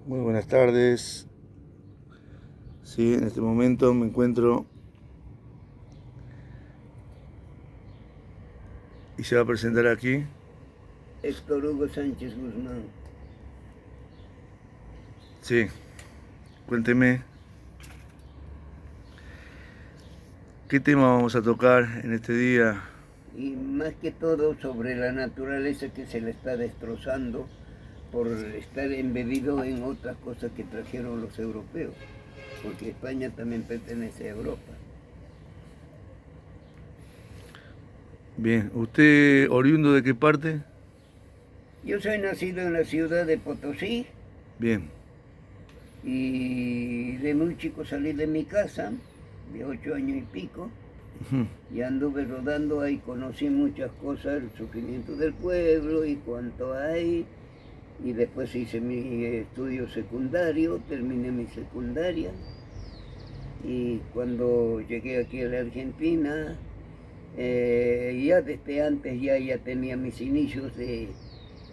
Muy buenas tardes. Sí, en este momento me encuentro y se va a presentar aquí. Héctor Hugo Sánchez Guzmán. Sí, cuénteme, ¿qué tema vamos a tocar en este día? Y más que todo sobre la naturaleza que se le está destrozando por estar embebido en otras cosas que trajeron los europeos, porque España también pertenece a Europa. Bien, ¿usted oriundo de qué parte? Yo soy nacido en la ciudad de Potosí Bien. y de muy chico salí de mi casa, de 8 años y pico, Ujú. y anduve rodando ahí, conocí muchas cosas, el sufrimiento del pueblo y cuánto hay. Y después hice mi estudio secundario, terminé mi secundaria y cuando llegué aquí a la Argentina, ya desde antes ya tenía mis inicios de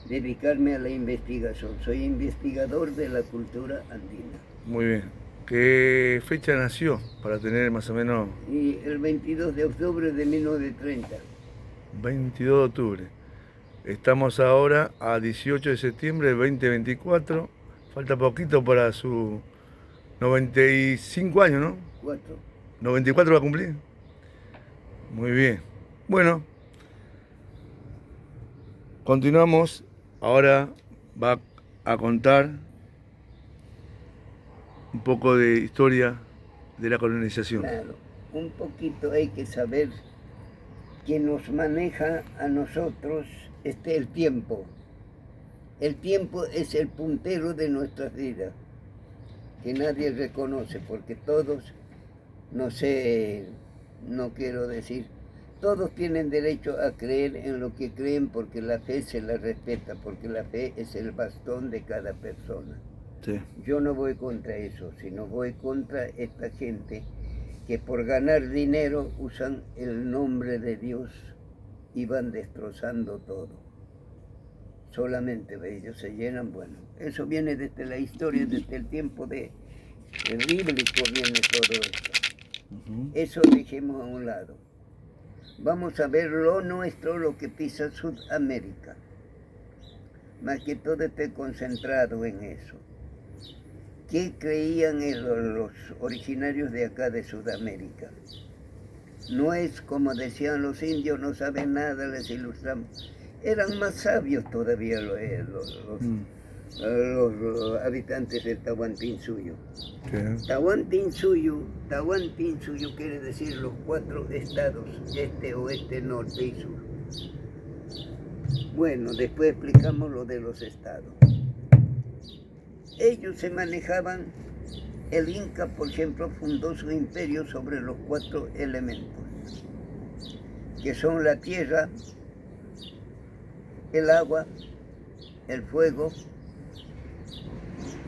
dedicarme a la investigación. Soy investigador de la cultura andina. Muy bien. ¿Qué fecha nació para tener más o menos Y el 22 de octubre de 1930. 22 de octubre? Estamos ahora a 18 de septiembre de 2024. Falta poquito para su 95 años, ¿no? 4. 94 va a cumplir. Muy bien. Bueno, continuamos. Ahora va a contar un poco de historia de la colonización. Claro, un poquito hay que saber que nos maneja a nosotros el tiempo. El tiempo es el puntero de nuestras vidas, que nadie reconoce, porque todos, no sé, no quiero decir, todos tienen derecho a creer en lo que creen porque la fe se la respeta, porque la fe es el bastón de cada persona. Sí. Yo no voy contra eso, sino voy contra esta gente que por ganar dinero usan el nombre de Dios y van destrozando todo. Solamente ellos se llenan, bueno, eso viene desde la historia, desde el tiempo del bíblico viene todo esto. Eso dejemos a un lado. Vamos a ver lo nuestro, lo que pisa Sudamérica. Más que todo esté concentrado en eso. ¿Qué creían los originarios de acá de Sudamérica? No es como decían los indios, no saben nada, les ilustramos. Eran más sabios todavía los habitantes del Tahuantinsuyo. Tahuantinsuyo quiere decir los 4 estados, este, oeste, norte y sur. Bueno, después explicamos lo de los estados. Ellos se manejaban, el Inca, por ejemplo, fundó su imperio sobre los 4 elementos, que son la tierra, el agua, el fuego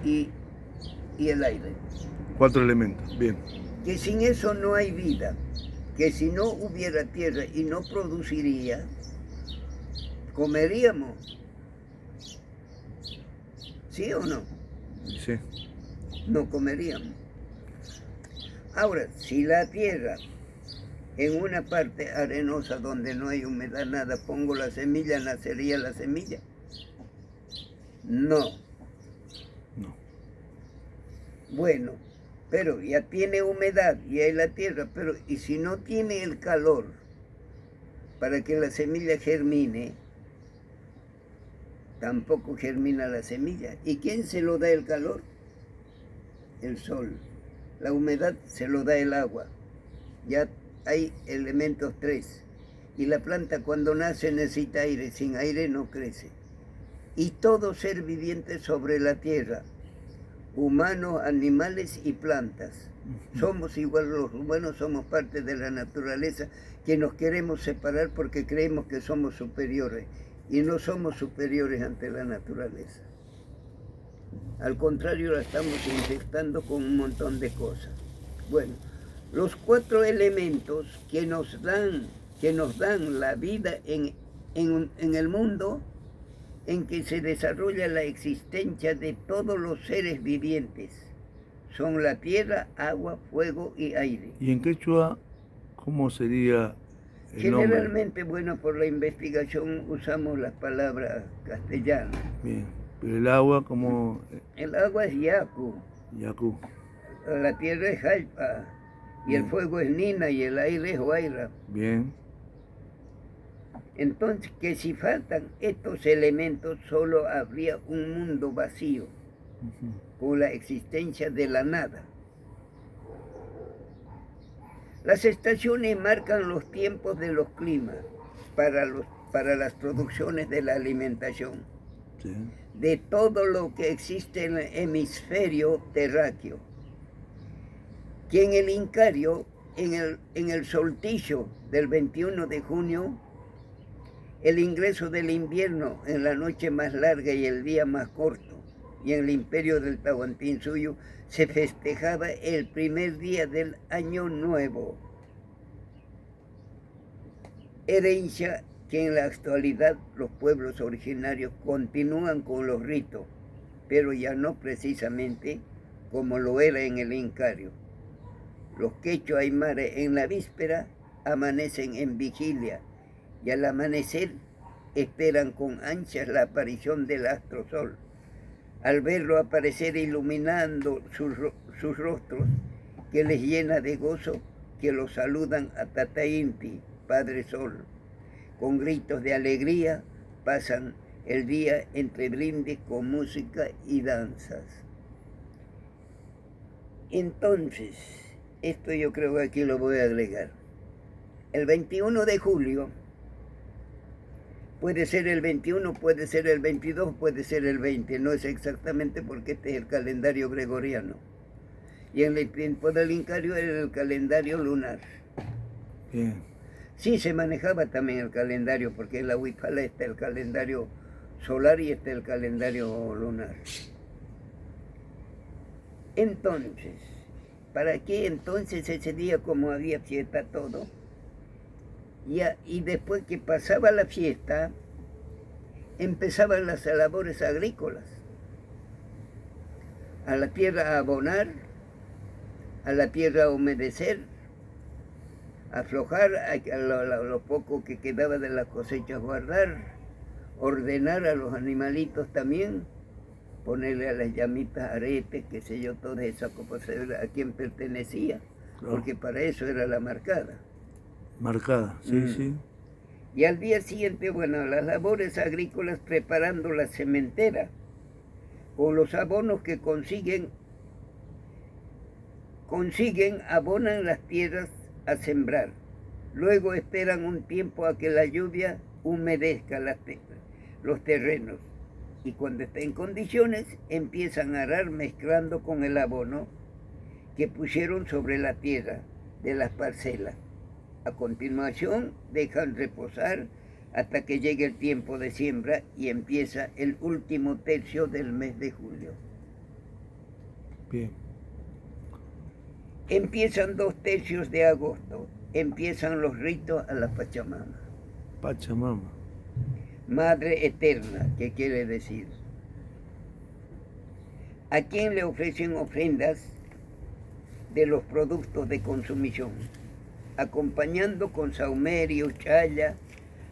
y el aire. 4 elementos, bien. Que sin eso no hay vida, que si no hubiera tierra y no produciría, comeríamos. ¿Sí o no? Sí. No comeríamos. Ahora, si la tierra en una parte arenosa donde no hay humedad, nada, pongo la semilla, ¿nacería la semilla? No. No. Bueno, pero ya tiene humedad y hay la tierra, pero ¿y si no tiene el calor para que la semilla germine? Tampoco germina la semilla. ¿Y quién se lo da el calor? El sol. La humedad se lo da el agua. Ya hay elementos 3. Y la planta cuando nace necesita aire, sin aire no crece. Y todo ser viviente sobre la tierra, humanos, animales y plantas. Somos igual, los humanos somos parte de la naturaleza, que nos queremos separar porque creemos que somos superiores. Y no somos superiores ante la naturaleza. Al contrario, la estamos infectando con un montón de cosas. Bueno, los 4 elementos que nos dan la vida en el mundo, en que se desarrolla la existencia de todos los seres vivientes. Son la tierra, agua, fuego y aire. ¿Y en quechua cómo sería el nombre? Generalmente, bueno, por la investigación usamos las palabras castellanas. Bien, pero el agua como El agua es yacu, Yacu. la tierra es jalpa, y el Bien. fuego es nina y el aire es huayra. Bien, Entonces, que si faltan estos elementos, solo habría un mundo vacío, ujú, con la existencia de la nada. Las estaciones marcan los tiempos de los climas para las producciones de la alimentación, sí, de todo lo que existe en el hemisferio terráqueo, que en el Incario, en el solsticio del 21 de junio, el ingreso del invierno en la noche más larga y el día más corto, y en el imperio del Tahuantinsuyo se festejaba el primer día del año nuevo, herencia que en la actualidad los pueblos originarios continúan con los ritos, pero ya no precisamente como lo era en el Incario. Los quechua aymaras en la víspera amanecen en vigilia y al amanecer esperan con ansias la aparición del astro sol. Al verlo aparecer iluminando sus rostros, que les llena de gozo, que los saludan a Tatainti, Padre Sol. Con gritos de alegría pasan el día entre brindis con música y danzas. Entonces, esto yo creo que aquí lo voy a agregar. El 21 de julio, puede ser el 21, puede ser el 22, puede ser el 20, no es exactamente porque este es el calendario gregoriano. Y en el tiempo del Incario era el calendario lunar. bien, Sí, se manejaba también el calendario, porque en la Huipala está el calendario solar y está el calendario lunar. Entonces, ¿para qué entonces ese día, como había fiesta todo? Y después que pasaba la fiesta, empezaban las labores agrícolas. A la tierra a abonar, a la tierra a humedecer, a aflojar a lo poco que quedaba de la cosecha, guardar, ordenar a los animalitos también, ponerle a las llamitas aretes, qué sé yo, toda esa cosa, a quién pertenecía, claro. porque para eso era la marcada. Marcada, sí, sí. Y al día siguiente, bueno, las labores agrícolas preparando la sementera, con los abonos que consiguen, abonan las tierras a sembrar. Luego esperan un tiempo a que la lluvia humedezca los terrenos. Y cuando está en condiciones, empiezan a arar mezclando con el abono que pusieron sobre la tierra de las parcelas. A continuación, dejan reposar hasta que llegue el tiempo de siembra y empieza el último tercio del mes de julio. Bien. Empiezan 2 tercios de agosto, empiezan los ritos a la Pachamama. Pachamama. Madre eterna, ¿qué quiere decir? ¿A quién le ofrecen ofrendas de los productos de consumición? Acompañando con saumerio, chaya,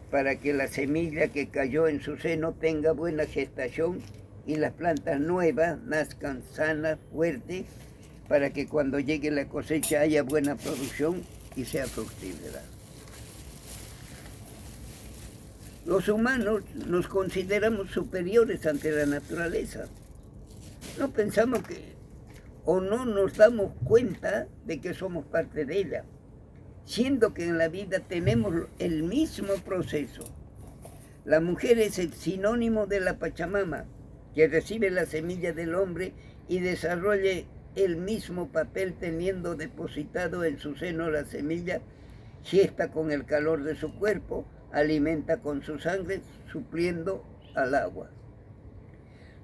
para que la semilla que cayó en su seno tenga buena gestación y las plantas nuevas nazcan sanas, fuertes, para que cuando llegue la cosecha haya buena producción y sea fructífera. Los humanos nos consideramos superiores ante la naturaleza. No pensamos o no nos damos cuenta de que somos parte de ella, siendo que en la vida tenemos el mismo proceso. La mujer es el sinónimo de la Pachamama, que recibe la semilla del hombre y desarrolla el mismo papel teniendo depositado en su seno la semilla, gesta con el calor de su cuerpo, alimenta con su sangre, supliendo al agua.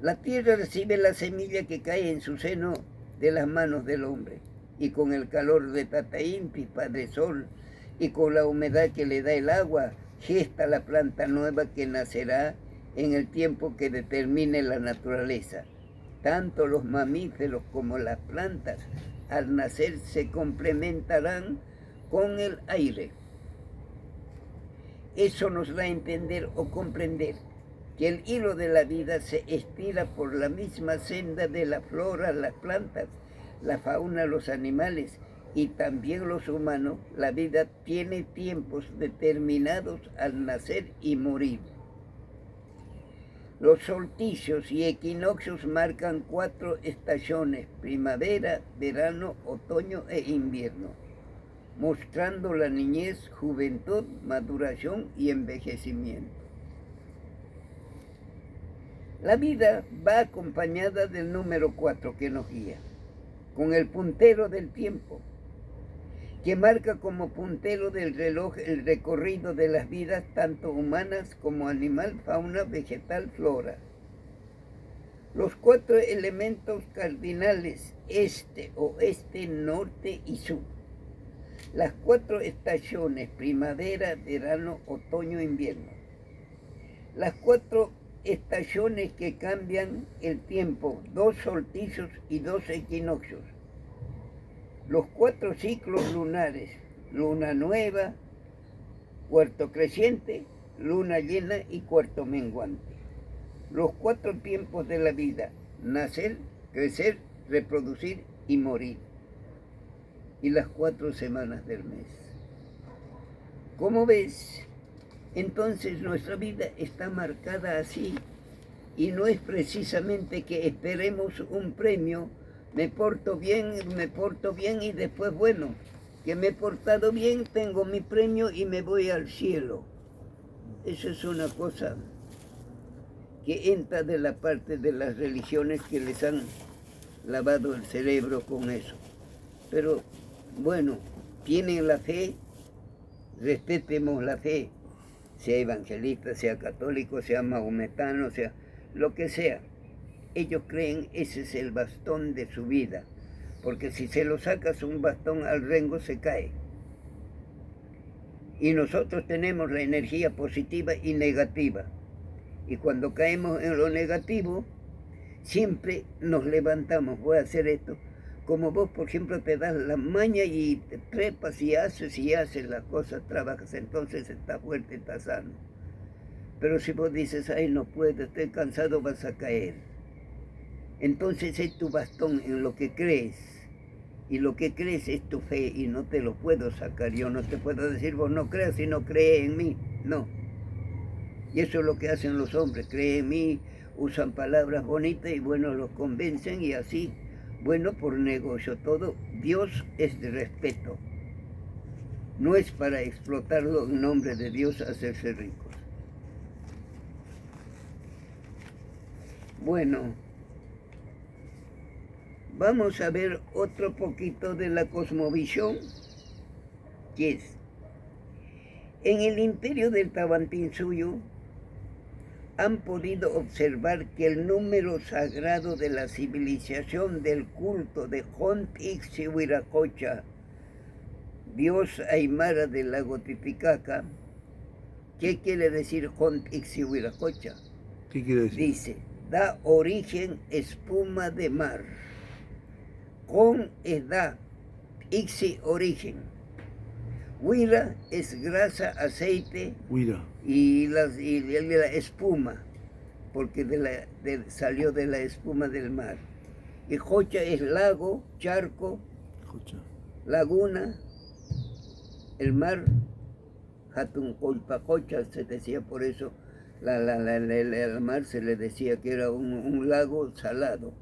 La tierra recibe la semilla que cae en su seno de las manos del hombre, y con el calor de Tatainti, Padre Sol, y con la humedad que le da el agua, gesta la planta nueva que nacerá en el tiempo que determine la naturaleza. Tanto los mamíferos como las plantas al nacer se complementarán con el aire. Eso nos da a entender o comprender que el hilo de la vida se estira por la misma senda de la flora, las plantas, la fauna, los animales y también los humanos. La vida tiene tiempos determinados al nacer y morir. Los solsticios y equinoccios marcan 4 estaciones: primavera, verano, otoño e invierno, mostrando la niñez, juventud, maduración y envejecimiento. La vida va acompañada del número 4 que nos guía, con el puntero del tiempo, que marca como puntero del reloj el recorrido de las vidas tanto humanas como animal, fauna, vegetal, flora. Los 4 elementos cardinales: este, oeste, norte y sur. Las 4 estaciones: primavera, verano, otoño, invierno. Las 4 estaciones que cambian el tiempo: 2 solsticios y 2 equinoccios. Los 4 ciclos lunares: luna nueva, cuarto creciente, luna llena y cuarto menguante. Los 4 tiempos de la vida: nacer, crecer, reproducir y morir. Y las 4 semanas del mes. ¿Cómo ves? Entonces nuestra vida está marcada así, y no es precisamente que esperemos un premio. Me porto bien y después, bueno, que me he portado bien, tengo mi premio y me voy al cielo. Eso es una cosa que entra de la parte de las religiones que les han lavado el cerebro con eso. Pero bueno, tienen la fe, respetemos la fe, sea evangelista, sea católico, sea mahometano, sea lo que sea. Ellos creen ese es el bastón de su vida, porque si se lo sacas un bastón al rengo se cae. Y nosotros tenemos la energía positiva y negativa. Y cuando caemos en lo negativo, siempre nos levantamos. Voy a hacer esto. Como vos, por ejemplo, te das la maña y te trepas y haces las cosas, trabajas, entonces estás fuerte, estás sano. Pero si vos dices, ay, no puedo, estoy cansado, vas a caer. Entonces es tu bastón en lo que crees. Y lo que crees es tu fe y no te lo puedo sacar. Yo no te puedo decir, vos no creas y no crees en mí. No. Y eso es lo que hacen los hombres. Creen en mí, usan palabras bonitas y bueno, los convencen y así. Bueno, por negocio todo. Dios es de respeto. No es para explotarlo en nombre de Dios, hacerse ricos. Bueno, vamos a ver otro poquito de la cosmovisión, que es, en el imperio del Tawantinsuyo han podido observar que el número sagrado de la civilización del culto de Jont'Ixi-Huiracocha, Dios Aymara del lago Titicaca. ¿Qué quiere decir Jont'Ixi-Huiracocha? ¿Qué quiere decir? Dice, da origen espuma de mar. Con es da, Ixi origen. Huira es grasa, aceite. Huira. Y la espuma, porque salió de la espuma del mar. Y Jocha es lago, charco, Jocha. Laguna, el mar. Hatun Colpacocha se decía, por eso al mar se le decía que era un lago salado.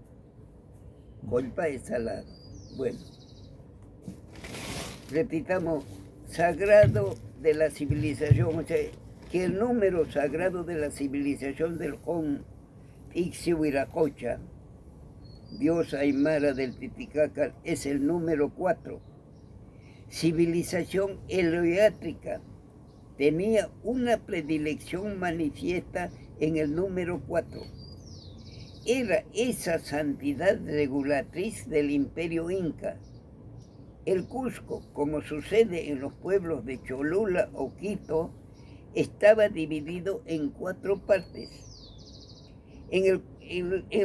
Colpa es salado. Bueno, repitamos, sagrado de la civilización, o sea, que el número sagrado de la civilización del Jont'Ixi-Huiracocha, Dios Aymara del Titicaca, es el número 4. Civilización heliátrica tenía una predilección manifiesta en el número 4. Era esa santidad regulatriz del imperio inca. El Cusco, como sucede en los pueblos de Cholula o Quito, estaba dividido en 4 partes. En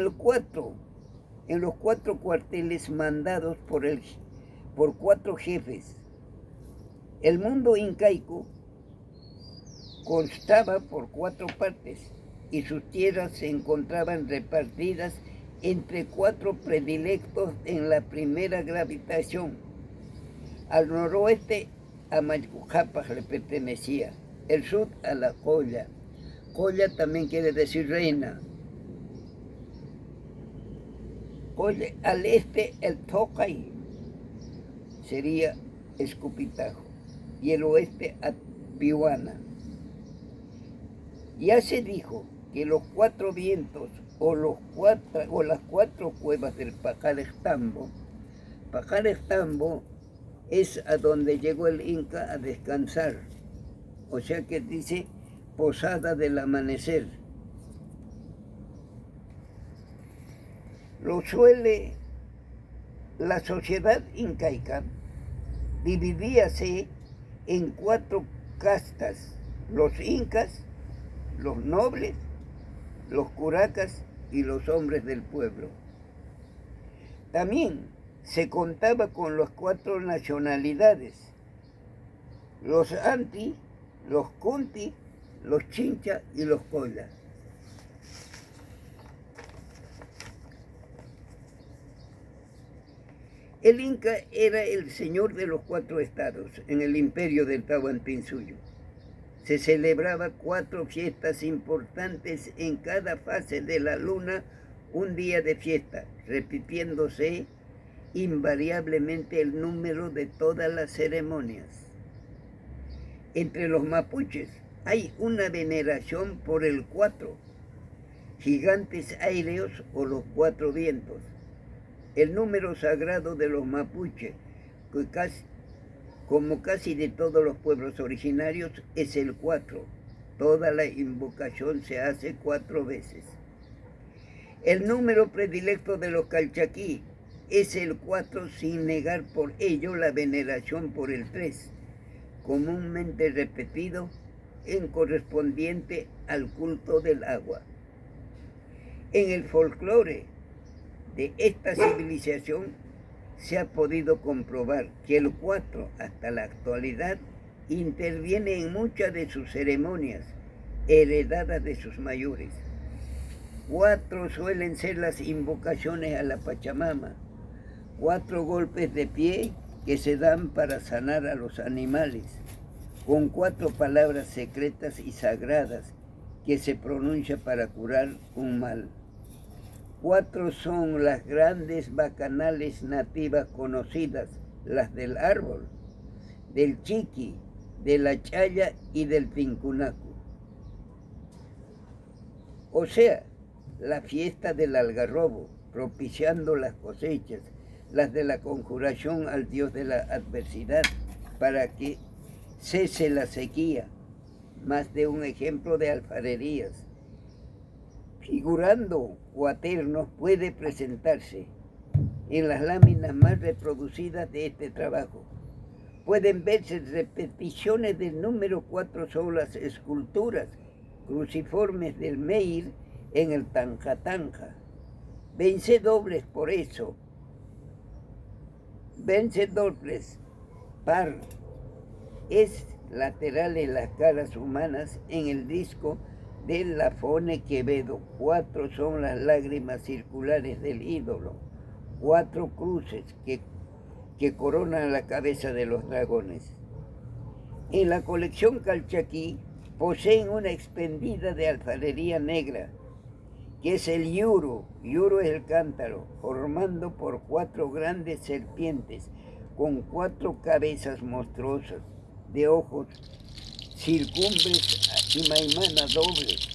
los 4 cuarteles mandados por 4 jefes. El mundo incaico constaba por 4 partes y sus tierras se encontraban repartidas entre 4 predilectos en la primera gravitación. Al noroeste a Maycujapas le pertenecía, el sur a la Colla. Colla también quiere decir reina. Colla, al este el Tocay sería Escupitajo y el oeste a Pihuana. Ya se dijo que los 4 vientos o las 4 cuevas del Pajarestambo es a donde llegó el Inca a descansar, o sea que dice posada del amanecer. La sociedad incaica dividíase en 4 castas: los incas, los nobles, los curacas y los hombres del pueblo. También se contaba con las 4 nacionalidades: los anti, los cunti, los chincha y los colla. El Inca era el señor de los 4 estados en el imperio del Tahuantinsuyo. Se celebraba 4 fiestas importantes en cada fase de la luna, un día de fiesta, repitiéndose invariablemente el número de todas las ceremonias. Entre los mapuches hay una veneración por el 4, gigantes aéreos o los 4 vientos. El número sagrado de los mapuches, como casi de todos los pueblos originarios, es el 4. Toda la invocación se hace 4 veces. El número predilecto de los calchaquí es el 4, sin negar por ello la veneración por el 3, comúnmente repetido en correspondiente al culto del agua. En el folclore de esta civilización se ha podido comprobar que el 4 hasta la actualidad interviene en muchas de sus ceremonias heredadas de sus mayores. 4 suelen ser las invocaciones a la Pachamama, 4 golpes de pie que se dan para sanar a los animales, con 4 palabras secretas y sagradas que se pronuncia para curar un mal. 4 son las grandes bacanales nativas conocidas, las del árbol, del chiqui, de la chaya y del pincunacu. O sea, la fiesta del algarrobo, propiciando las cosechas, las de la conjuración al dios de la adversidad, para que cese la sequía, más de un ejemplo de alfarerías. Figurando cuaternos puede presentarse en las láminas más reproducidas de este trabajo. Pueden verse repeticiones del número 4 sobre las esculturas cruciformes del Meir en el Tanja. Vence dobles por eso. Vence dobles par es laterales las caras humanas en el disco de Lafone Quevedo. 4 son las lágrimas circulares del ídolo. 4 cruces que coronan la cabeza de los dragones. En la colección Calchaquí poseen una expendida de alfarería negra, que es el yuro. Yuro es el cántaro, formando por 4 grandes serpientes con 4 cabezas monstruosas, de ojos circumbres y maimana dobles.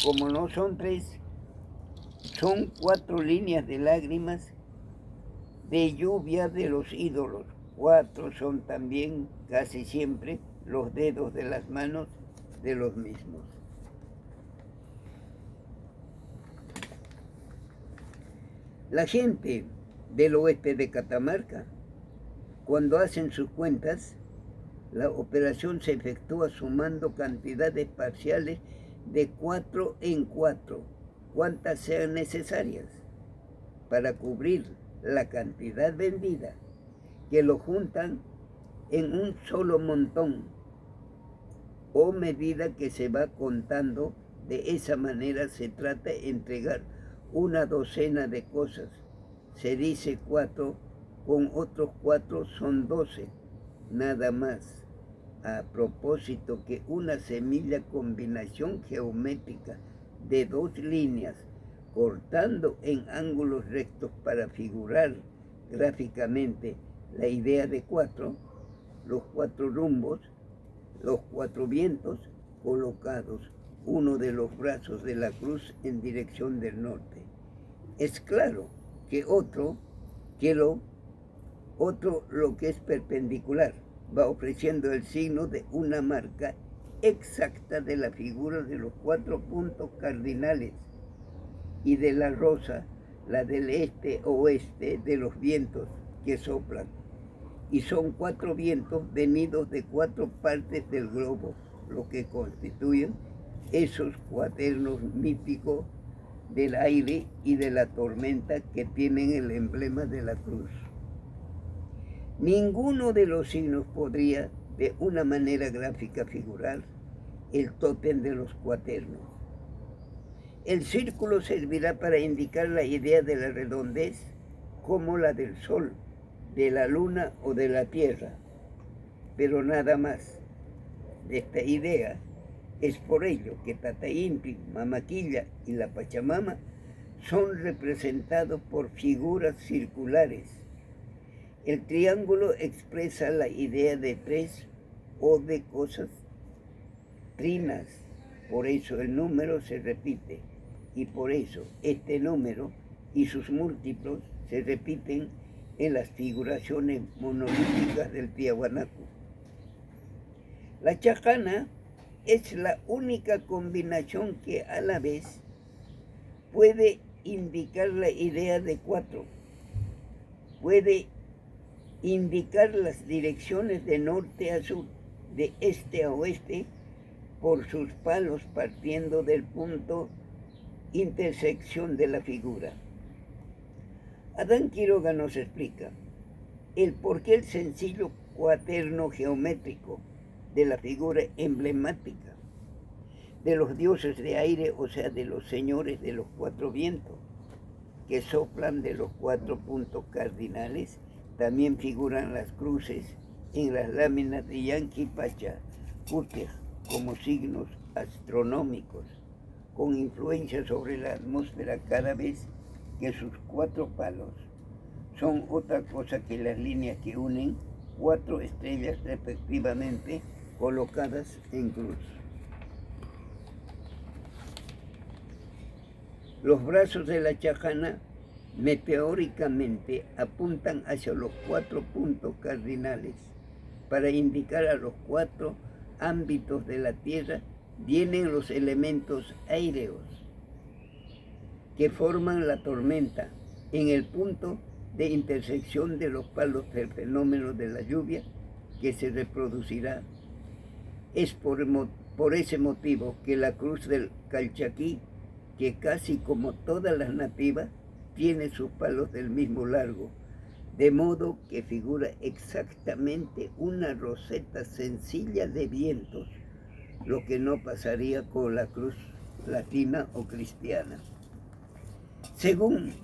Como no son 3, son 4 líneas de lágrimas de lluvia de los ídolos. 4 son también casi siempre los dedos de las manos de los mismos. La gente del oeste de Catamarca, cuando hacen sus cuentas, la operación se efectúa sumando cantidades parciales de 4 en 4, cuantas sean necesarias para cubrir la cantidad vendida, que lo juntan en un solo montón o medida que se va contando. De esa manera se trata de entregar una docena de cosas. Se dice 4, con otros 4 son 12, nada más. A propósito que una semilla combinación geométrica de 2 líneas cortando en ángulos rectos para figurar gráficamente la idea de 4, los 4 rumbos, los 4 vientos colocados uno de los brazos de la cruz en dirección del norte. Es claro que lo que es perpendicular va ofreciendo el signo de una marca exacta de la figura de los 4 puntos cardinales, y de la rosa, la del este-oeste de los vientos que soplan. Y son 4 vientos venidos de 4 partes del globo, lo que constituyen esos cuaternos míticos del aire y de la tormenta que tienen el emblema de la cruz. Ninguno de los signos podría de una manera gráfica figurar el tótem de los cuaternos. El círculo servirá para indicar la idea de la redondez, como la del sol, de la luna o de la tierra, pero nada más. De esta idea es por ello que Tata Inti, Mamaquilla y la Pachamama son representados por figuras circulares. El triángulo expresa la idea de 3 o de cosas trinas, por eso el número se repite, y por eso este número y sus múltiplos se repiten en las figuraciones monolíticas del Tiahuanaco. La chacana es la única combinación que a la vez puede indicar la idea de 4, puede indicar las direcciones de norte a sur, de este a oeste, por sus palos partiendo del punto intersección de la figura. Adán Quiroga nos explica el porqué el sencillo cuaterno geométrico de la figura emblemática de los dioses de aire, o sea, de los señores de los 4 vientos, que soplan de los 4 puntos cardinales. También figuran las cruces en las láminas de Yanqui Pacha Cútea como signos astronómicos, con influencia sobre la atmósfera cada vez que sus 4 palos son otra cosa que las líneas que unen 4 estrellas respectivamente colocadas en cruz. Los brazos de la chacana meteóricamente apuntan hacia los 4 puntos cardinales. Para indicar a los 4 ámbitos de la tierra vienen los elementos aéreos que forman la tormenta en el punto de intersección de los palos del fenómeno de la lluvia que se reproducirá. Es por ese motivo que la cruz del Calchaquí, que casi como todas las nativas, tiene sus palos del mismo largo, de modo que figura exactamente una roseta sencilla de vientos, lo que no pasaría con la cruz latina o cristiana. Según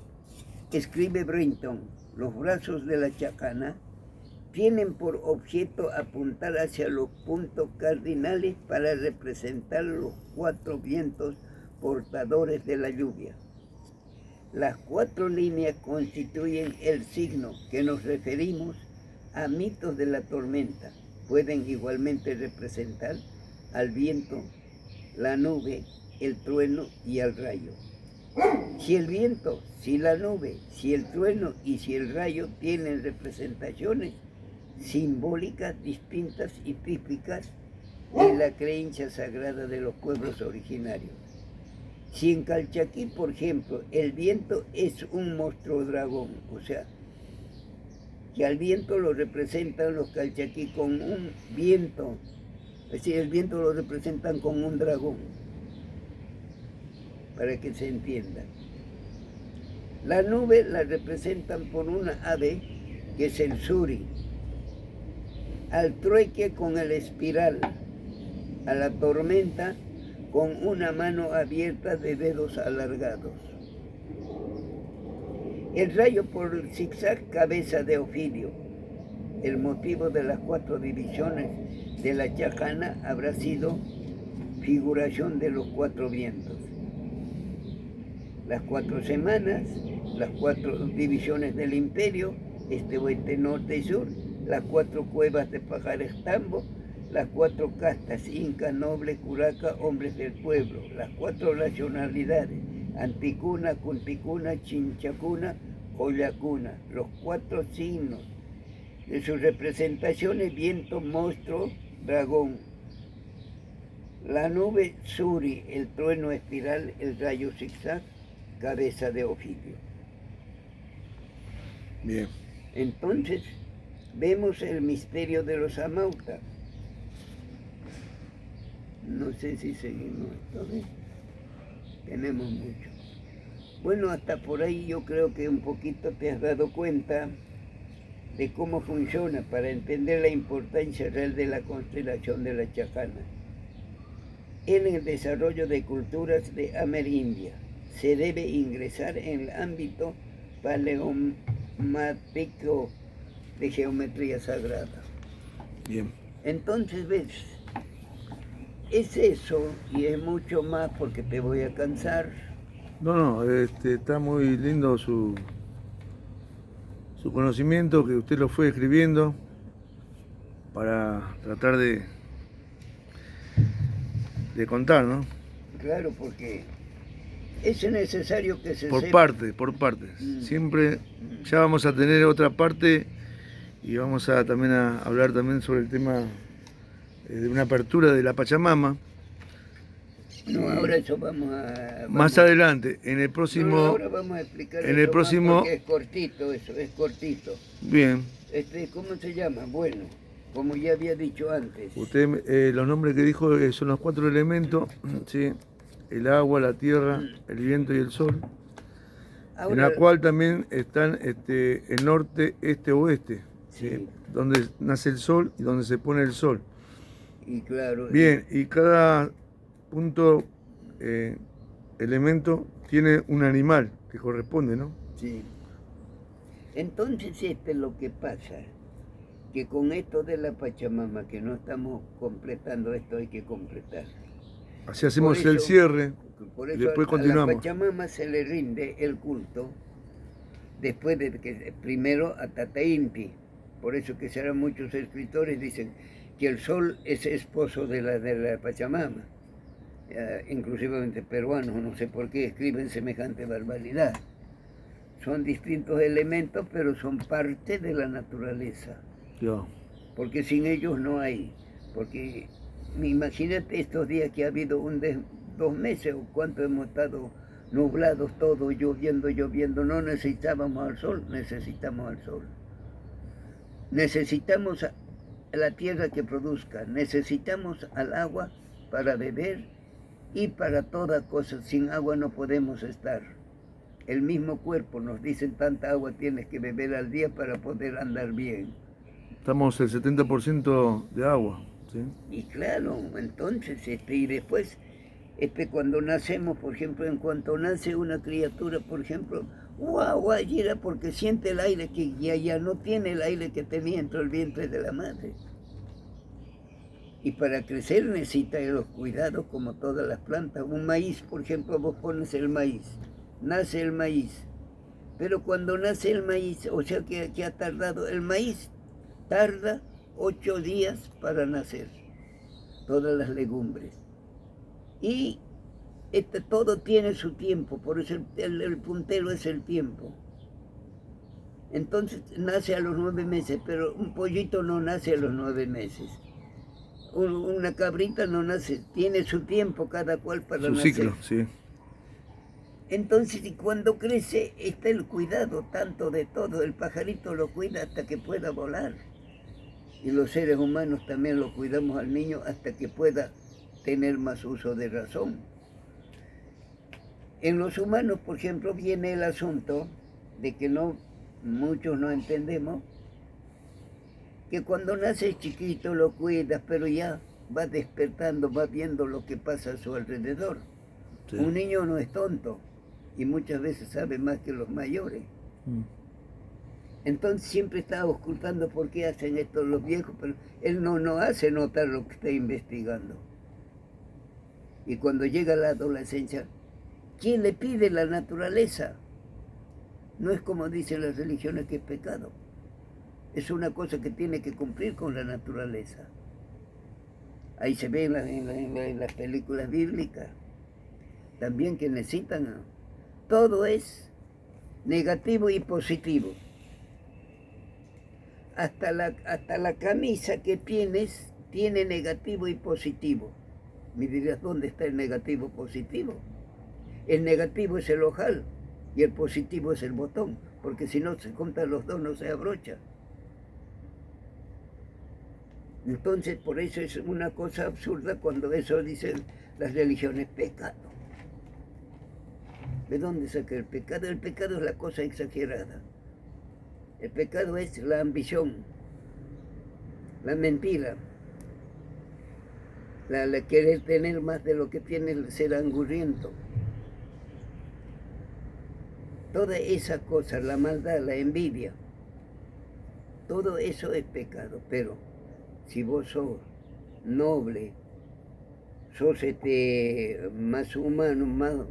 escribe Brinton, los brazos de la chacana tienen por objeto apuntar hacia los puntos cardinales para representar los 4 vientos portadores de la lluvia. Las 4 líneas constituyen el signo que nos referimos a mitos de la tormenta. Pueden igualmente representar al viento, la nube, el trueno y al rayo. Si el viento, si la nube, si el trueno y si el rayo tienen representaciones simbólicas distintas y típicas de la creencia sagrada de los pueblos originarios. Si en Calchaquí, por ejemplo, el viento es un monstruo dragón, o sea, que al viento lo representan los calchaquí con un viento, es decir, el viento lo representan con un dragón. para que se entienda. La nube la representan por una ave, que es el suri, al trueque con el espiral, a la tormenta con una mano abierta de dedos alargados. El rayo por el zigzag, cabeza de Ofidio. El motivo de las 4 divisiones de la chacana habrá sido figuración de los 4 vientos. Las 4 semanas, las 4 divisiones del imperio, este, oeste, norte y sur, las 4 cuevas de Pajarestambo, las 4 castas, Inca, Noble, Curaca, hombres del pueblo, las 4 nacionalidades, Anticuna, Cunticuna, Chinchacuna, Collacuna, los 4 signos de sus representaciones: viento, monstruo, dragón, la nube suri, el trueno espiral, el rayo zigzag, cabeza de Ofidio. Bien. Entonces, vemos el misterio de los Amauta. No sé si seguimos todavía. Tenemos mucho. Bueno, hasta por ahí yo creo que un poquito te has dado cuenta de cómo funciona para entender la importancia real de la constelación de la chacana en el desarrollo de culturas de Amerindia. Se debe ingresar en el ámbito paleomático de geometría sagrada. Bien. Entonces, ves, es eso y es mucho más, porque te voy a cansar. No, está muy lindo su conocimiento, que usted lo fue escribiendo para tratar de contar, ¿no? Claro, porque es necesario que se Por sepa. partes. Siempre ya vamos a tener otra parte y vamos a también a hablar también sobre el tema de una apertura de la Pachamama. No, ahora eso vamos a... Más adelante, en el próximo... No, ahora vamos a explicar en eso el próximo... porque es cortito eso, es cortito. Bien. ¿Cómo se llama? Bueno, como ya había dicho antes. Usted, los nombres que dijo son los 4 elementos, ¿sí? El agua, la tierra, el viento y el sol. Ahora, en la cual también están el norte, este, oeste, ¿sí? Donde nace el sol y donde se pone el sol. Y claro. Bien, y cada punto, elemento, tiene un animal que corresponde, ¿no? Sí. Entonces es lo que pasa, que con esto de la Pachamama, que no estamos completando, esto hay que completar. Así hacemos el cierre y después continuamos. A la Pachamama se le rinde el culto después de que primero a Tata Inti. Por eso que serán muchos escritores dicen que el sol es esposo de la Pachamama. Inclusivamente peruanos, no sé por qué escriben semejante barbaridad. Son distintos elementos, pero son parte de la naturaleza. Yeah. Porque sin ellos no hay. Porque imagínate estos días que ha habido 2 meses o cuánto hemos estado nublados todos, lloviendo. No necesitábamos al sol, necesitamos al sol. Necesitamos a la tierra que produzca, necesitamos al agua para beber y para toda cosa. Sin agua no podemos estar. El mismo cuerpo nos dice tanta agua tienes que beber al día para poder andar bien. Estamos el 70% de agua, ¿sí? Y claro, entonces, y después, cuando nacemos, por ejemplo, en cuanto nace una criatura, por ejemplo, guayira, porque siente el aire que ya no tiene el aire que tenía dentro del vientre de la madre. Y para crecer necesita los cuidados como todas las plantas. Un maíz, por ejemplo, vos pones el maíz, nace el maíz, pero cuando nace el maíz, o sea que ha tardado, el maíz tarda 8 días para nacer, todas las legumbres. Y todo tiene su tiempo, por eso el puntero es el tiempo. Entonces nace a los 9 meses, pero un pollito no nace a los 9 meses. Una cabrita no nace, tiene su tiempo cada cual para nacer. Su ciclo, sí. Entonces, y cuando crece, está el cuidado tanto de todo. El pajarito lo cuida hasta que pueda volar. Y los seres humanos también lo cuidamos al niño hasta que pueda tener más uso de razón. En los humanos, por ejemplo, viene el asunto de que muchos no entendemos, que cuando naces chiquito lo cuidas, pero ya va despertando, va viendo lo que pasa a su alrededor. Sí. Un niño no es tonto y muchas veces sabe más que los mayores. Entonces siempre está ocultando por qué hacen esto los viejos, pero él no hace notar lo que está investigando. Y cuando llega la adolescencia, ¿quién le pide la naturaleza? No es como dicen las religiones que es pecado. Es una cosa que tiene que cumplir con la naturaleza. Ahí se ve en las películas bíblicas. También que necesitan. Todo es negativo y positivo. Hasta la camisa que tienes tiene negativo y positivo. Me dirás, ¿dónde está el negativo positivo? El negativo es el ojal y el positivo es el botón, porque si no se juntan los dos no se abrocha. Entonces, por eso es una cosa absurda cuando eso dicen las religiones, pecado. ¿De dónde saca el pecado? El pecado es la cosa exagerada. El pecado es la ambición, la mentira, la querer tener más de lo que tiene, el ser angurriento. Toda esa cosa, la maldad, la envidia, todo eso es pecado. Pero si vos sos noble, sos más humano,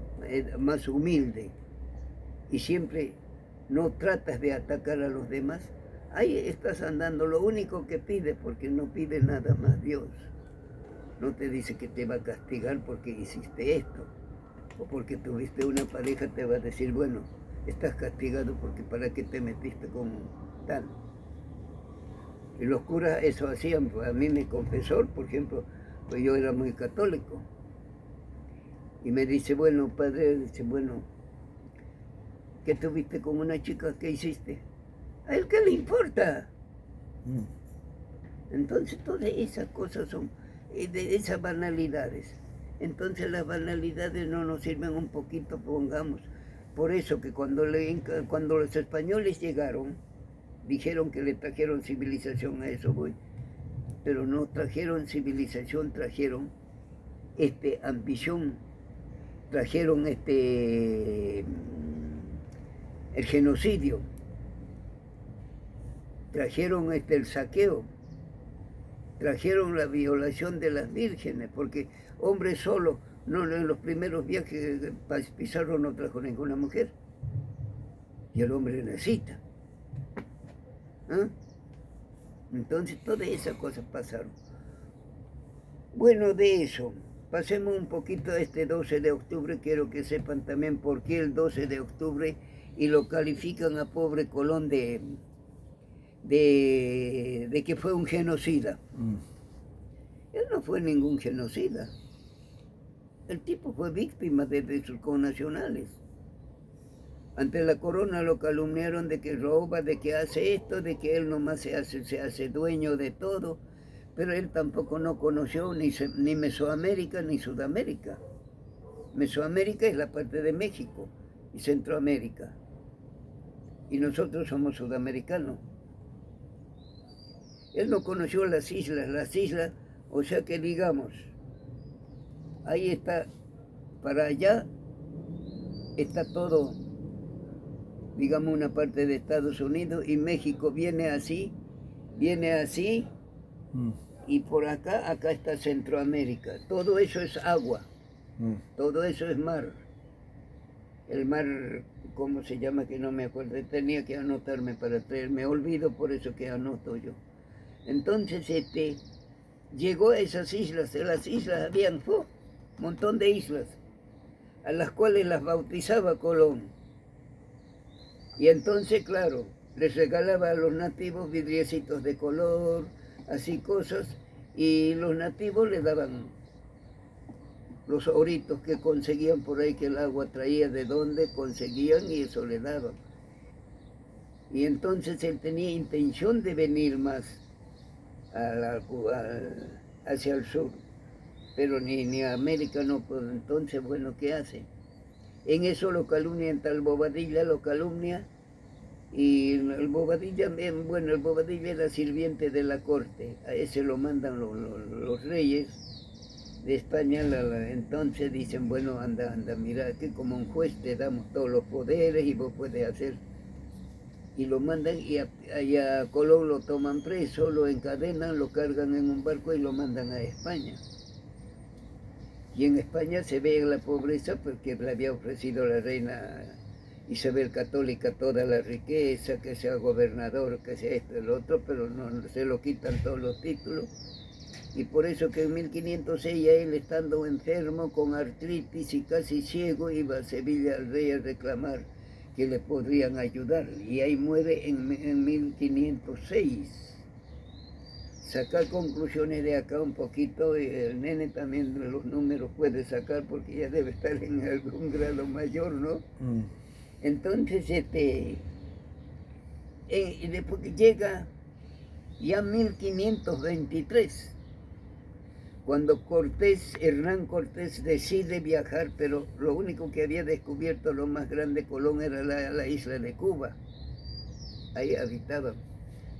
más humilde, y siempre no tratas de atacar a los demás, ahí estás andando. Lo único que pide, porque no pide nada más Dios. No te dice que te va a castigar porque hiciste esto, o porque tuviste una pareja, te va a decir, bueno, estás castigado porque para qué te metiste con tal. Y los curas eso hacían. Pues a mí mi confesor, por ejemplo, pues yo era muy católico, y me dice, bueno, padre, dice, bueno, ¿qué tuviste con una chica? ¿Qué hiciste? ¿A él qué le importa? Entonces todas esas cosas son de esas banalidades. Entonces las banalidades no nos sirven un poquito, pongamos. Por eso que cuando los españoles llegaron, dijeron que le trajeron civilización, a eso voy, pero no trajeron civilización, trajeron ambición, trajeron el genocidio, trajeron el saqueo, trajeron la violación de las vírgenes, porque hombres solos, no, en los primeros viajes que pisaron no trajo ninguna mujer, y el hombre necesita. Entonces todas esas cosas pasaron. Bueno, de eso, pasemos un poquito a este 12 de octubre, quiero que sepan también por qué el 12 de octubre y lo califican a pobre Colón de que fue un genocida. Él no fue ningún genocida. El tipo fue víctima de sus connacionales. Ante la corona lo calumniaron de que roba, de que hace esto, de que él nomás se hace dueño de todo, pero él tampoco no conoció ni Mesoamérica ni Sudamérica. Mesoamérica es la parte de México y Centroamérica, y nosotros somos sudamericanos. Él no conoció las islas, o sea que digamos, ahí está, para allá está todo, digamos una parte de Estados Unidos, y México viene así, y por acá está Centroamérica. Todo eso es agua, todo eso es mar. El mar, ¿cómo se llama? Que no me acuerdo, tenía que anotarme para traer, me olvido, por eso que anoto yo. Entonces llegó a esas islas, en las islas habían un montón de islas, a las cuales las bautizaba Colón. Y entonces, claro, les regalaba a los nativos vidriecitos de color, así cosas, y los nativos les daban los oritos que conseguían por ahí, que el agua traía de donde conseguían, y eso le daban. Y entonces él tenía intención de venir más hacia el sur, pero ni América no pudo. Entonces, bueno, ¿qué hace? En eso lo calumnian, tal Bobadilla lo calumnia, y el Bobadilla, bueno, el Bobadilla era sirviente de la corte, a ese lo mandan los reyes de España, entonces dicen, bueno, anda, mira, que como un juez te damos todos los poderes y vos puedes hacer. Y lo mandan y a Colón lo toman preso, lo encadenan, lo cargan en un barco y lo mandan a España. Y en España se ve la pobreza porque le había ofrecido la reina Isabel Católica toda la riqueza, que sea gobernador, que sea esto y lo otro, pero no se lo quitan todos los títulos. Y por eso que en 1506 él, estando enfermo con artritis y casi ciego, iba a Sevilla al rey a reclamar que le podrían ayudar. Y ahí muere en 1506. Sacar conclusiones de acá un poquito, el nene también los números puede sacar porque ya debe estar en algún grado mayor, ¿no? Entonces, y después que llega ya 1523, cuando Hernán Cortés decide viajar, pero lo único que había descubierto, lo más grande, Colón, era la isla de Cuba. Ahí habitaban,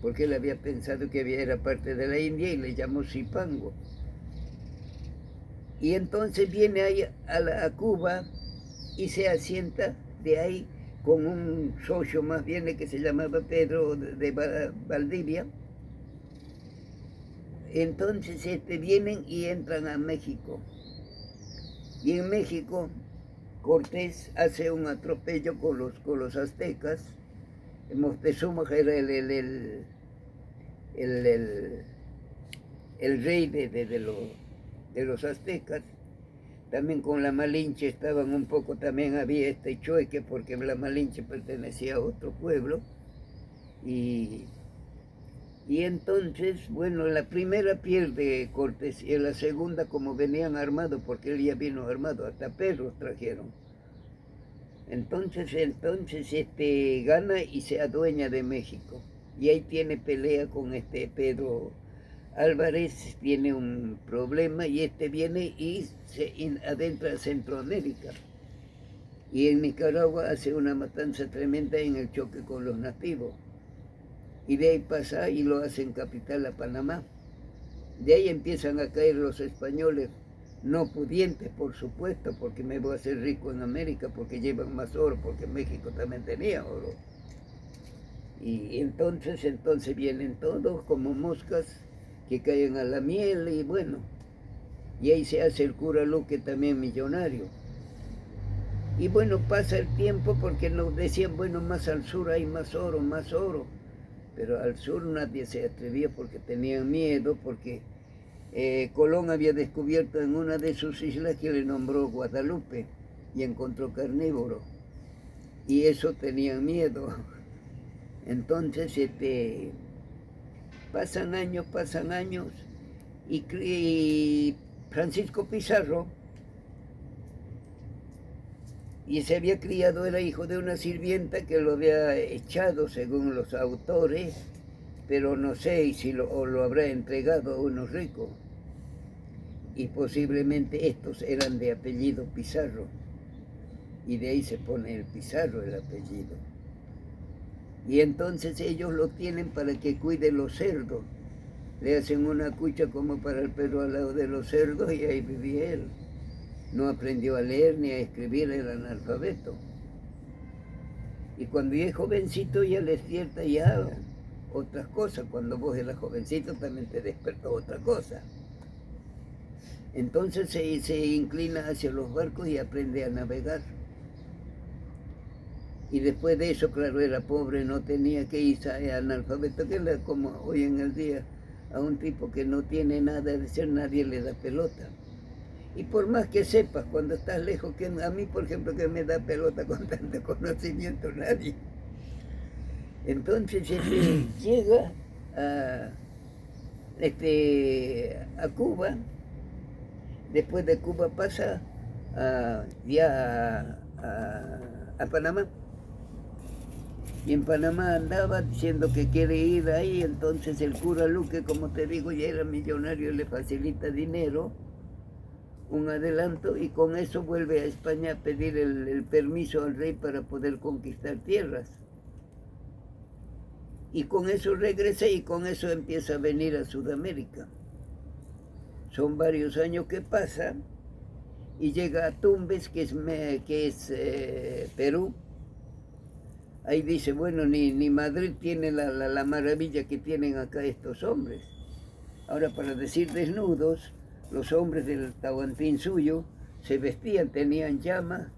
porque él había pensado que era parte de la India y le llamó Zipango. Y entonces viene ahí a Cuba y se asienta de ahí con un socio más bien que se llamaba Pedro de Valdivia. Entonces vienen y entran a México. Y en México Cortés hace un atropello con los aztecas. Moctezuma era el rey de los aztecas. También con la Malinche estaban un poco, también había este choque porque la Malinche pertenecía a otro pueblo. Y entonces, bueno, la primera pierde Cortés y en la segunda, como venían armados, porque él ya vino armado, hasta perros trajeron. Entonces gana y se adueña de México. Y ahí tiene pelea con Pedro Álvarez, tiene un problema y viene y se adentra a Centroamérica. Y en Nicaragua hace una matanza tremenda en el choque con los nativos. Y de ahí pasa y lo hacen capital a Panamá. De ahí empiezan a caer los españoles, no pudientes, por supuesto, porque me voy a hacer rico en América, porque llevan más oro, porque México también tenía oro. Y entonces vienen todos como moscas que caen a la miel y bueno, y ahí se hace el cura Luque también millonario. Y bueno, pasa el tiempo porque nos decían, bueno, más al sur hay más oro, pero al sur nadie se atrevía porque tenían miedo, porque Colón había descubierto en una de sus islas que le nombró Guadalupe y encontró carnívoro, y eso tenían miedo. Entonces pasan años, y Francisco Pizarro, y se había criado, era hijo de una sirvienta que lo había echado según los autores, pero no sé si lo habrá entregado a unos ricos. Y posiblemente estos eran de apellido Pizarro, y de ahí se pone el Pizarro, el apellido. Y entonces ellos lo tienen para que cuide los cerdos. Le hacen una cucha como para el perro al lado de los cerdos y ahí vivía él. No aprendió a leer ni a escribir, era analfabeto. Y cuando ya es jovencito ya le despierta ya otras cosas. Cuando vos eras jovencito también te despertó otra cosa. Entonces se inclina hacia los barcos y aprende a navegar. Y después de eso, claro, era pobre, no tenía que irse analfabeto, que era como hoy en el día a un tipo que no tiene nada de ser, nadie le da pelota. Y por más que sepas, cuando estás lejos, que a mí, por ejemplo, que me da pelota con tanto conocimiento, nadie. Entonces llega a Cuba, después de Cuba pasa ya a Panamá. Y en Panamá andaba diciendo que quiere ir ahí, entonces el cura Luque, como te digo, ya era millonario, le facilita dinero. un adelanto, y con eso vuelve a España a pedir el permiso al rey para poder conquistar tierras. Y con eso regresa y con eso empieza a venir a Sudamérica. Son varios años que pasan y llega a Tumbes, que es Perú. Ahí dice, bueno, ni Madrid tiene la maravilla que tienen acá estos hombres. Ahora, para decir desnudos, los hombres del Tahuantinsuyo se vestían, tenían llama,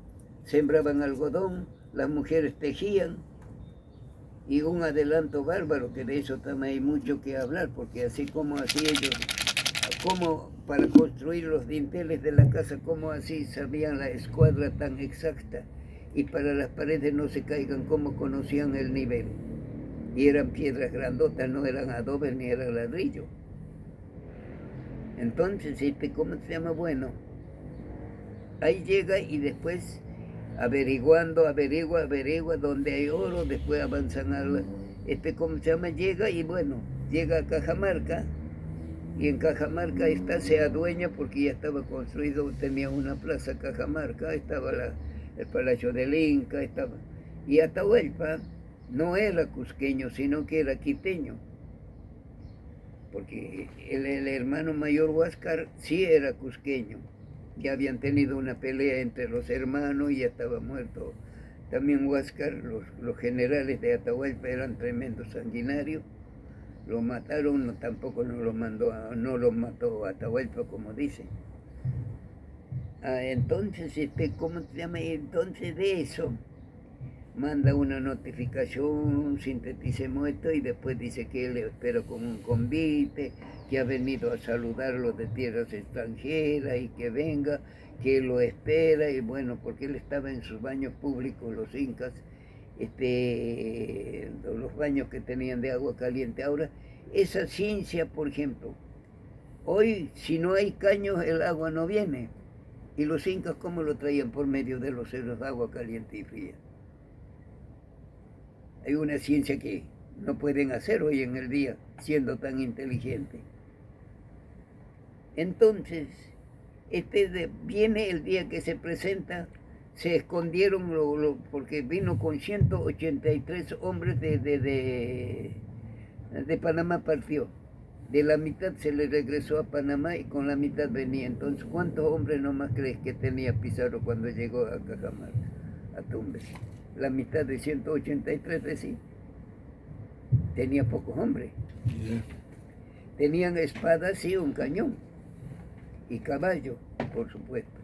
sembraban algodón, las mujeres tejían, y un adelanto bárbaro, que de eso también hay mucho que hablar, porque así como así ellos, como para construir los dinteles de la casa, como así sabían la escuadra tan exacta, y para las paredes no se caigan, como conocían el nivel. Y eran piedras grandotas, no eran adobes ni era ladrillo. Entonces, ¿cómo se llama? Bueno, ahí llega y después averigua donde hay oro, después avanzan a ¿cómo se llama? Llega y bueno, llega a Cajamarca, y en Cajamarca se adueña porque ya estaba construido, tenía una plaza Cajamarca, estaba el Palacio del Inca, y Atahualpa no era cusqueño, sino que era quiteño, porque el hermano mayor Huáscar sí era cusqueño. Ya habían tenido una pelea entre los hermanos y ya estaba muerto también Huáscar. Los generales de Atahualpa eran tremendos sanguinarios, lo mataron, tampoco no lo mató Atahualpa, como dicen. Entonces, ¿cómo se llama? Entonces de eso manda una notificación, sinteticemos esto, y después dice que él espera con un convite, que ha venido a saludarlo de tierras extranjeras y que venga, que él lo espera, y bueno, porque él estaba en sus baños públicos, los incas, los baños que tenían de agua caliente. Ahora, esa ciencia, por ejemplo, hoy si no hay caños el agua no viene, y los incas ¿cómo lo traían? Por medio de los cerros de agua caliente y fría. Hay una ciencia que no pueden hacer hoy en el día, siendo tan inteligente. Entonces, viene el día que se presenta, se escondieron, porque vino con 183 hombres de Panamá, partió. De la mitad se le regresó a Panamá y con la mitad venía. Entonces, ¿cuántos hombres nomás crees que tenía Pizarro cuando llegó a Cajamarca, a Tumbes? La mitad de 183, decía. Tenía pocos hombres. Tenían espadas y un cañón. Y caballo, por supuesto.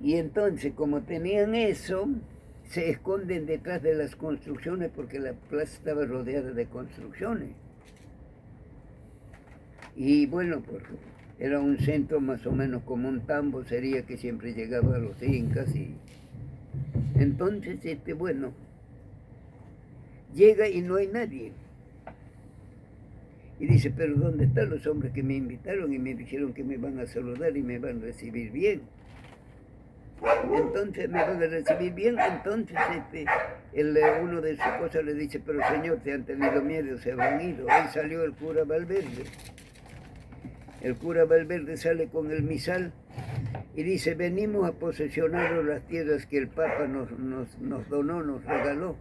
Y entonces, como tenían eso, se esconden detrás de las construcciones, porque la plaza estaba rodeada de construcciones. Y bueno, pues era un centro más o menos como un tambo, sería que siempre llegaba a los incas. Y entonces, bueno, llega y no hay nadie. Y dice, pero ¿dónde están los hombres que me invitaron y me dijeron que me van a saludar y me van a recibir bien? Entonces me van a recibir bien. Entonces uno de sus cosas le dice, pero señor, te han tenido miedo, se han ido. Ahí salió el cura Valverde. El cura Valverde sale con el misal y dice, venimos a posesionar las tierras que el Papa nos donó, nos regaló.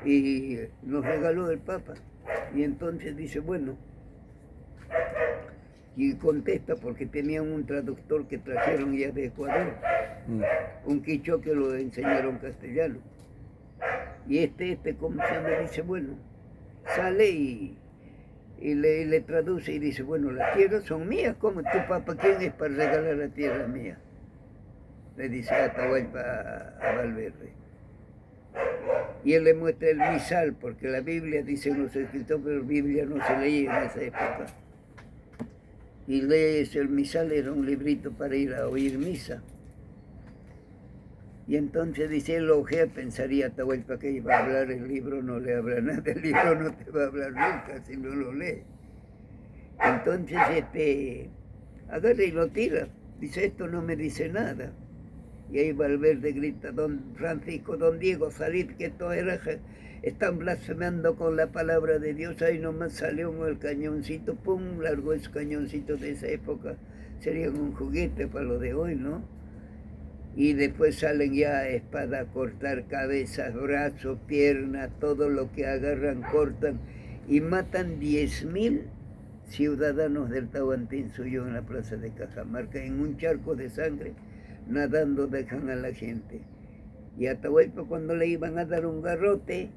Y nos regaló el Papa. Y entonces dice, bueno, y contesta porque tenían un traductor que trajeron ya de Ecuador, un quichó que lo enseñaron castellano. Y ¿cómo se llama? Dice, bueno, sale y le traduce y dice, bueno, las tierras son mías, ¿cómo? ¿Tu papá quién es para regalar la tierra mía? Le dice Atahualpa a Valverde. Y él le muestra el misal, porque la Biblia, dicen los escritores, pero la Biblia no se leía en esa época. Y lees el misal, era un librito para ir a oír misa. Y entonces dice, él lo ojea, pensaría Atahualpa que iba a hablar, el libro no le habla nada, el libro no te va a hablar nunca si no lo lee. Entonces agarra y lo tira, dice, esto no me dice nada. Y ahí Valverde grita, don Francisco, don Diego, salid que estos herejes están blasfemando con la palabra de Dios. Ahí nomás salió el cañoncito, pum, largó ese cañoncito de esa época. Serían un juguete para lo de hoy, ¿no? Y después salen ya espada a cortar cabezas, brazos, piernas, todo lo que agarran, cortan y matan 10.000 ciudadanos del Tahuantinsuyo en la plaza de Cajamarca, en un charco de sangre, nadando dejan a la gente. Y a Atahualpa cuando le iban a dar un garrote,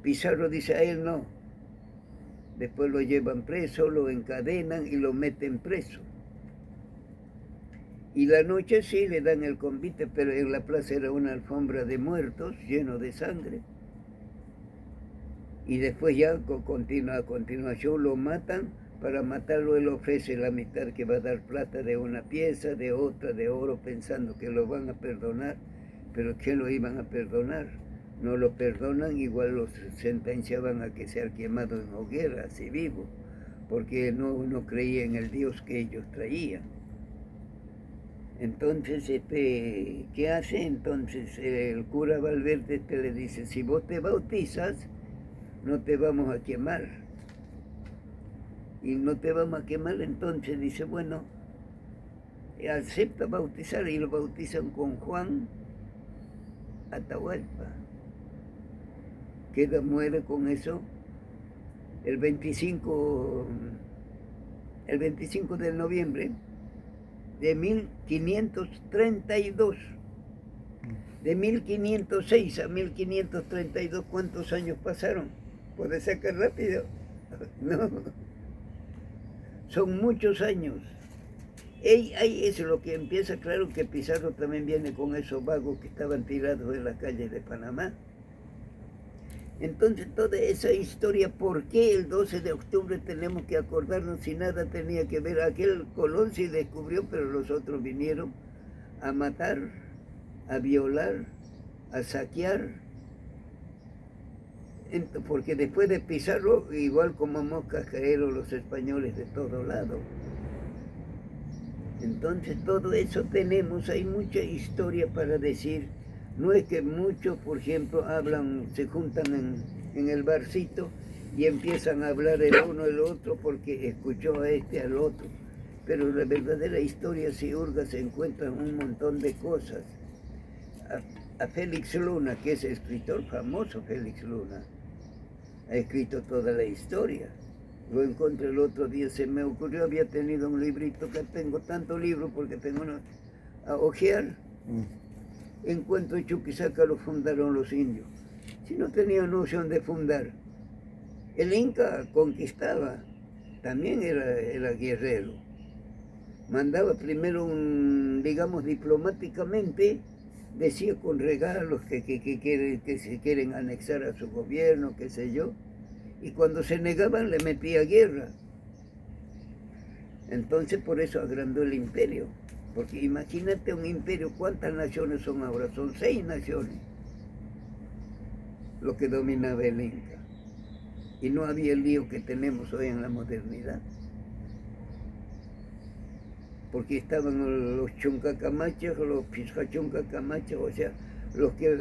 Pizarro dice a él no. Después lo llevan preso, lo encadenan y lo meten preso. Y la noche sí le dan el convite, pero en la plaza era una alfombra de muertos, lleno de sangre. Y después ya a continuación lo matan. Para matarlo él ofrece la mitad, que va a dar plata de una pieza, de otra, de oro, pensando que lo van a perdonar. Pero ¿qué lo iban a perdonar? No lo perdonan, igual los sentenciaban a que sea quemado en hoguera, así vivo, porque no creía en el Dios que ellos traían. Entonces, ¿qué hace? Entonces el cura Valverde le dice, si vos te bautizas, no te vamos a quemar. Y no te vamos a quemar, entonces dice, bueno, acepta bautizar, y lo bautizan con Juan Atahualpa. Muere con eso el 25 de noviembre de 1532. De 1506 a 1532, ¿cuántos años pasaron? ¿Puedes sacar rápido? No. Son muchos años. Ahí es lo que empieza, claro que Pizarro también viene con esos vagos que estaban tirados en las calles de Panamá. Entonces toda esa historia, ¿por qué el 12 de octubre tenemos que acordarnos si nada tenía que ver? Aquel Colón sí descubrió, pero los otros vinieron a matar, a violar, a saquear. Porque después de Pizarro, igual como moscas cayeron los españoles de todo lado. Entonces todo eso tenemos, hay mucha historia para decir. No es que muchos, por ejemplo, se juntan en el barcito y empiezan a hablar el uno el otro porque escuchó a este al otro. Pero la verdadera historia, si hurga, se encuentran un montón de cosas. A Félix Luna, que es escritor famoso, Félix Luna, ha escrito toda la historia. Lo encontré el otro día, se me ocurrió, había tenido un librito, que tengo tanto libro porque tengo a ojear. Encuentro Chuquisaca lo fundaron los indios. Si no tenían noción de fundar. El Inca conquistaba, también era guerrero. Mandaba primero digamos diplomáticamente, decía con regalos que se quieren anexar a su gobierno, qué sé yo, y cuando se negaban le metía guerra. Entonces por eso agrandó el imperio, porque imagínate un imperio, ¿cuántas naciones son ahora? Son 6 naciones lo que dominaba el Inca, y no había el lío que tenemos hoy en la modernidad. Porque estaban los chuncacamachos, los piscachuncacamachos, o sea, los que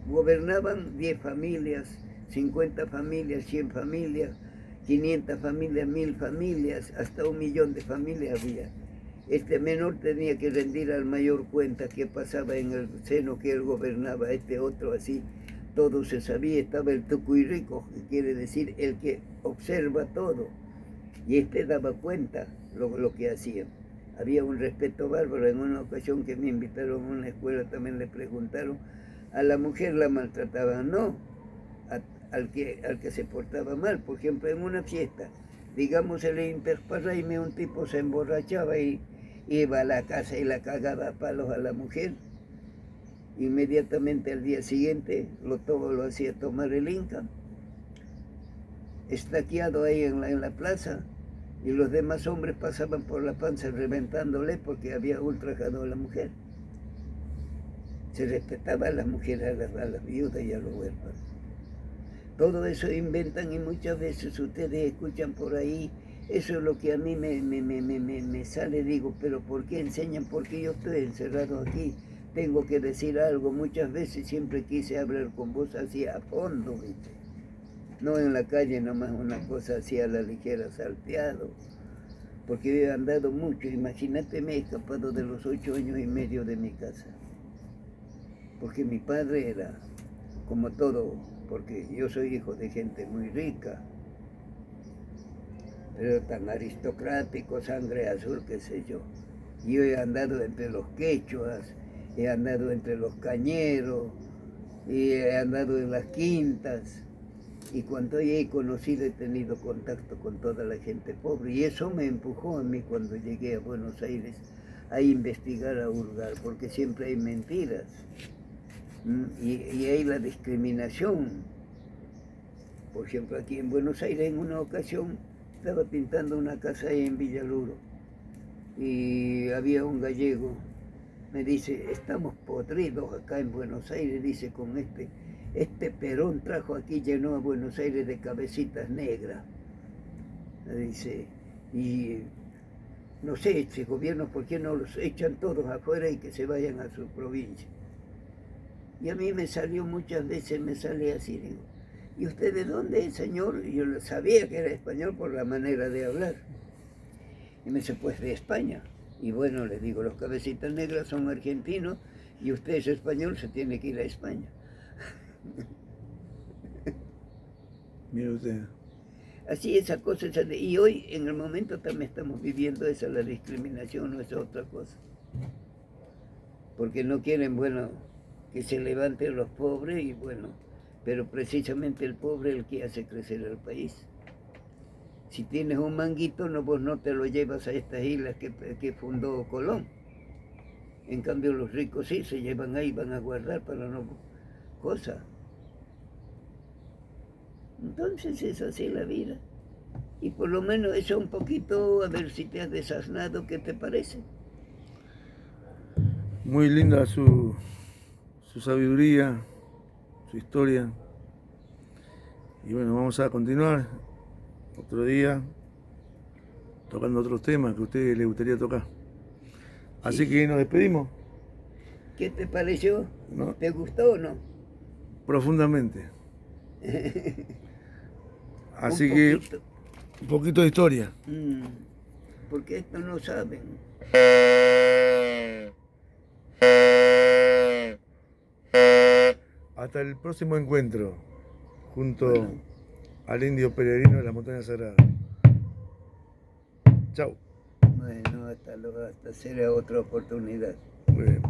gobernaban 10 familias, 50 familias, 100 familias, 500 familias, 1000 familias, hasta 1 millón de familias había. Este menor tenía que rendir al mayor cuenta qué pasaba en el seno que él gobernaba, este otro así. Todo se sabía, estaba el tucuirico, que quiere decir el que observa todo, y este daba cuenta lo que hacían. Había un respeto bárbaro. En una ocasión que me invitaron a una escuela, también le preguntaron, a la mujer la maltrataban, no, al que se portaba mal. Por ejemplo, en una fiesta, digamos el Interparraime, un tipo se emborrachaba y iba a la casa y la cagaba a palos a la mujer. Inmediatamente al día siguiente todo lo hacía tomar el Inca, estaqueado ahí en la plaza, y los demás hombres pasaban por la panza reventándole porque había ultrajado a la mujer. Se respetaba a las mujeres, a las viudas y a los huérfanos. Todo eso inventan, y muchas veces ustedes escuchan por ahí. Eso es lo que a mí me sale, digo, pero ¿por qué enseñan? Porque yo estoy encerrado aquí. tengo que decir algo, muchas veces siempre quise hablar con vos así a fondo, ¿viste? No en la calle nomás una cosa así a la ligera, salteado. Porque yo he andado mucho, imagínate, me he escapado de los 8 años y medio de mi casa. Porque mi padre era, como todo, porque yo soy hijo de gente muy rica, pero tan aristocrático, sangre azul, qué sé yo. Yo he andado entre los quechuas, he andado entre los cañeros, y he andado en las quintas, y cuando he conocido he tenido contacto con toda la gente pobre, y eso me empujó a mí cuando llegué a Buenos Aires a investigar, a hurgar, porque siempre hay mentiras, y hay la discriminación. Por ejemplo, aquí en Buenos Aires en una ocasión estaba pintando una casa ahí en Villaluro, y había un gallego, me dice, estamos podridos acá en Buenos Aires, dice, con este Perón trajo aquí, llenó a Buenos Aires de cabecitas negras, dice, y no sé, este gobierno, ¿por qué no los echan todos afuera y que se vayan a su provincia? Y a mí me salió muchas veces, me sale así, digo, ¿y usted de dónde es, señor? Y yo sabía que era español por la manera de hablar. Y me dice, pues de España. Y bueno, le digo, los cabecitas negras son argentinos y usted es español, se tiene que ir a España. Mire usted. Así esa cosa, y hoy en el momento también estamos viviendo esa, la discriminación, no es otra cosa. Porque no quieren, bueno, que se levanten los pobres y bueno, pero precisamente el pobre es el que hace crecer el país. Si tienes un manguito, no, vos no te lo llevas a estas islas que fundó Colón. En cambio los ricos sí, se llevan ahí, van a guardar para no cosa. Entonces es así la vida. Y por lo menos eso un poquito, a ver si te has desasnado, ¿qué te parece? Muy linda su sabiduría, su historia. Y bueno, vamos a continuar otro día tocando otros temas que a usted le gustaría tocar. Así Sí. que nos despedimos. ¿Qué te pareció? ¿No? ¿Te gustó o no? Profundamente. Así que un poquito de historia. Porque esto no saben. Hasta el próximo encuentro junto al indio peregrino de la montaña sagrada. Chau. Bueno, hasta será otra oportunidad. Muy bien.